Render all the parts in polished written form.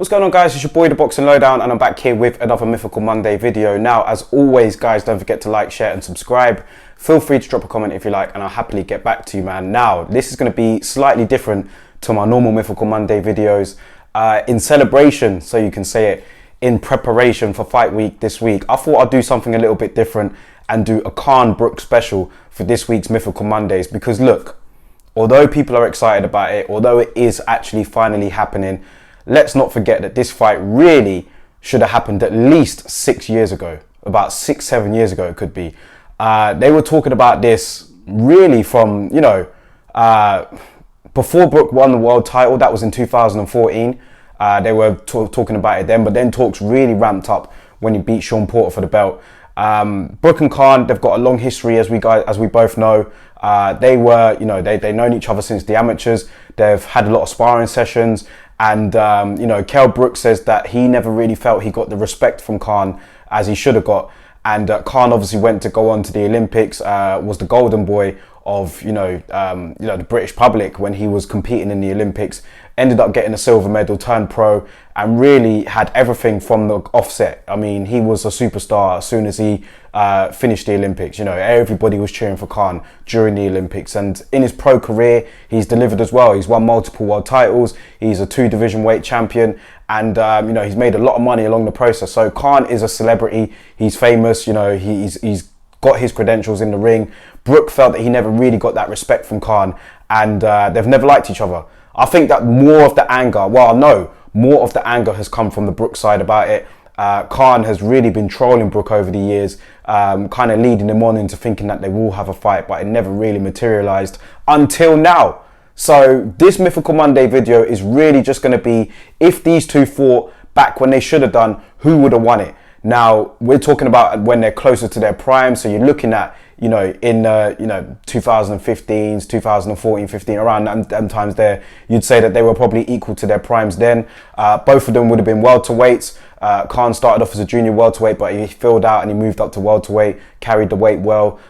What's going on, guys? It's your boy, the Boxing Lowdown, and I'm back here with another Mythical Monday video. Now, as always, guys, don't forget to like, share, and subscribe. Feel free to drop a comment if you like, and I'll happily get back to you, man. Now, this is going to be slightly different to my normal Mythical Monday videos. In celebration, so you can say it, in preparation for fight week this week, I thought I'd do something a little bit different and do a Khan Brook special for this week's Mythical Mondays. Because look, although people are excited about it, although it is actually finally happening, let's not forget that this fight really should have happened at least 6 years ago. About 6-7 years ago it could be. They were talking about this really from, you know, before Brook won the world title. That was in 2014. They were talking about it then, but then talks really ramped up when he beat Sean Porter for the belt. Brook and Khan, they've got a long history, as we both know. They were, you know, they've known each other since the amateurs. They've had a lot of sparring sessions, and you know, KELL Brook says that he never really felt he got the respect from Khan as he should have got. And Khan obviously went to go on to the Olympics, was the golden boy of, you know, the British public when he was competing in the Olympics. Ended up getting a silver medal, turned pro, and really had everything from the offset. I mean, he was a superstar as soon as he finished the Olympics. You know, everybody was cheering for Khan during the Olympics, and in his pro career, he's delivered as well. He's won multiple world titles. He's a 2 division weight champion, and you know, he's made a lot of money along the process. So Khan is a celebrity. He's famous. You know, he's got his credentials in the ring. Brook felt that he never really got that respect from Khan, and they've never liked each other. I think that more of the anger, more of the anger has come from the Brook side about it. Khan has really been trolling Brook over the years, kind of leading him on into thinking that they will have a fight, but it never really materialized until now. So this Mythical Monday video is really just going to be, if these two fought back when they should have done, who would have won it? Now, we're talking about when they're closer to their prime, so you're looking at, you know, in you know, 2015s, 2014, 15, around them times there, you'd say that they were probably equal to their primes then. Both of them would have been welterweights. Khan started off as a junior welterweight, but he filled out and he moved up to welterweight, carried the weight well.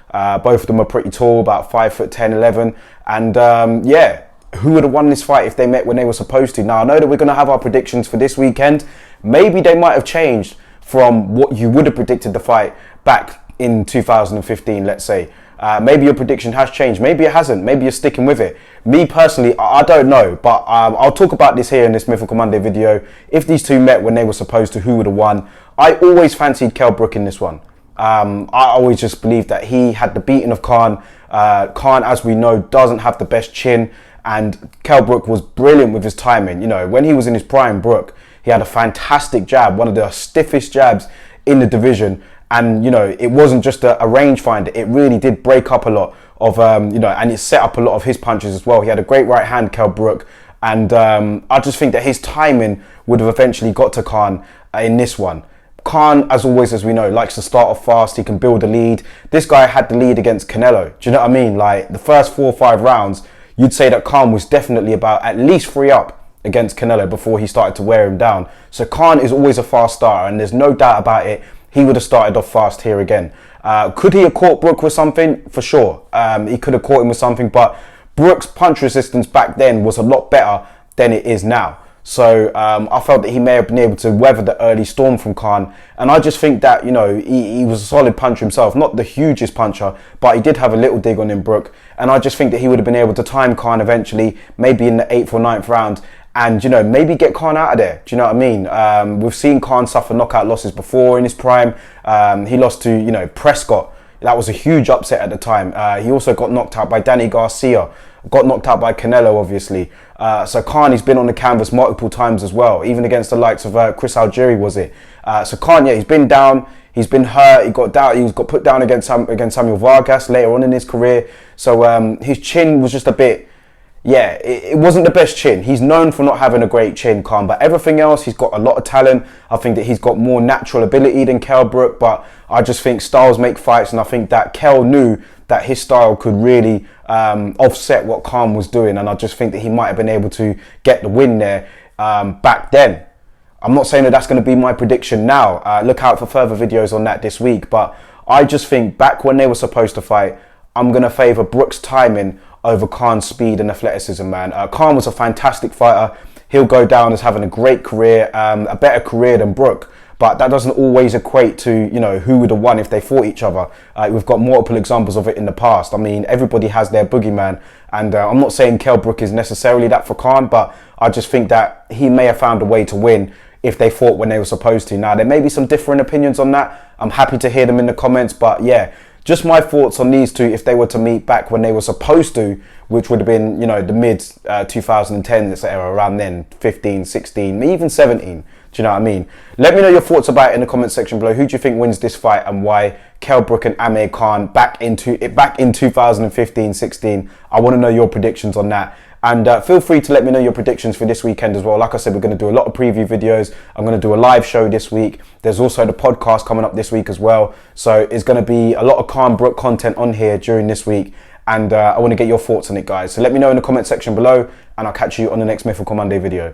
Both of them are pretty tall, about 5'10", 11, and yeah, who would have won this fight if they met when they were supposed to? Now, I know that we're going to have our predictions for this weekend. Maybe they might have changed from what you would have predicted the fight back in 2015, let's say. Maybe your prediction has changed, maybe it hasn't, maybe you're sticking with it. Me personally, I don't know, but I'll talk about this here in this Mythical Monday video. If these two met when they were supposed to, who would have won? I always fancied KELL Brook in this one. I always just believed that he had the beating of Khan. Khan, as we know, doesn't have the best chin, and KELL Brook was brilliant with his timing. You know, when he was in his prime, Brook, he had a fantastic jab, one of the stiffest jabs in the division. And, you know, it wasn't just a rangefinder. It really did break up a lot of, you know, and it set up a lot of his punches as well. He had a great right hand, KELL Brook. And I just think that his timing would have eventually got to Khan in this one. Khan, as always, as we know, likes to start off fast. He can build a lead. This guy had the lead against Canelo. Do you know what I mean? Like, the first 4 or 5 rounds, you'd say that Khan was definitely about at least 3 up against Canelo before he started to wear him down. So Khan is always a fast starter, and there's no doubt about it. He would have started off fast here again. Could he have caught Brook with something? For sure. He could have caught him with something, but Brook's punch resistance back then was a lot better than it is now. So I felt that he may have been able to weather the early storm from Khan. And I just think that, you know, he was a solid puncher himself. Not the hugest puncher, but he did have a little dig on him, Brook. And I just think that he would have been able to time Khan eventually, maybe in the 8th or 9th round, and, you know, maybe get Khan out of there. Do you know what I mean? We've seen Khan suffer knockout losses before in his prime. He lost to, you know, Prescott. That was a huge upset at the time. He also got knocked out by Danny Garcia. Got knocked out by Canelo, obviously. So Khan, he's been on the canvas multiple times as well, even against the likes of Chris Algieri, was it? So Khan, yeah, he's been down. He's been hurt. He got put down against Samuel Vargas later on in his career. So his chin was just a bit... Yeah, it wasn't the best chin. He's known for not having a great chin, Khan, but everything else, he's got a lot of talent. I think that he's got more natural ability than KELL Brook, but I just think styles make fights, and I think that KELL knew that his style could really offset what Khan was doing, and I just think that he might have been able to get the win there back then. I'm not saying that that's going to be my prediction now. Look out for further videos on that this week, but I just think back when they were supposed to fight, I'm going to favour Brook's timing over Khan's speed and athleticism, man. Khan was a fantastic fighter. he'll go down as having a great career, a better career than Brook. But that doesn't always equate to, you know, who would have won if they fought each other. We've got multiple examples of it in the past. I mean, everybody has their boogeyman. And I'm not saying Kell Brook is necessarily that for Khan, but I just think that he may have found a way to win if they fought when they were supposed to. Now, there may be some different opinions on that. I'm happy to hear them in the comments. But yeah, just my thoughts on these two if they were to meet back when they were supposed to, which would have been, you know, the mid 2010s era, around then, 15, 16, even 17. Do you know what I mean? Let me know your thoughts about it in the comment section below. Who do you think wins this fight and why? Kell Brook and AMIR Khan back in 2015-16. I want to know your predictions on that. And feel free to let me know your predictions for this weekend as well. Like I said, we're going to do a lot of preview videos. I'm going to do a live show this week. There's also the podcast coming up this week as well. So it's going to be a lot of Khan Brook content on here during this week. And I want to get your thoughts on it, guys. So let me know in the comment section below, and I'll catch you on the next Mythical Monday video.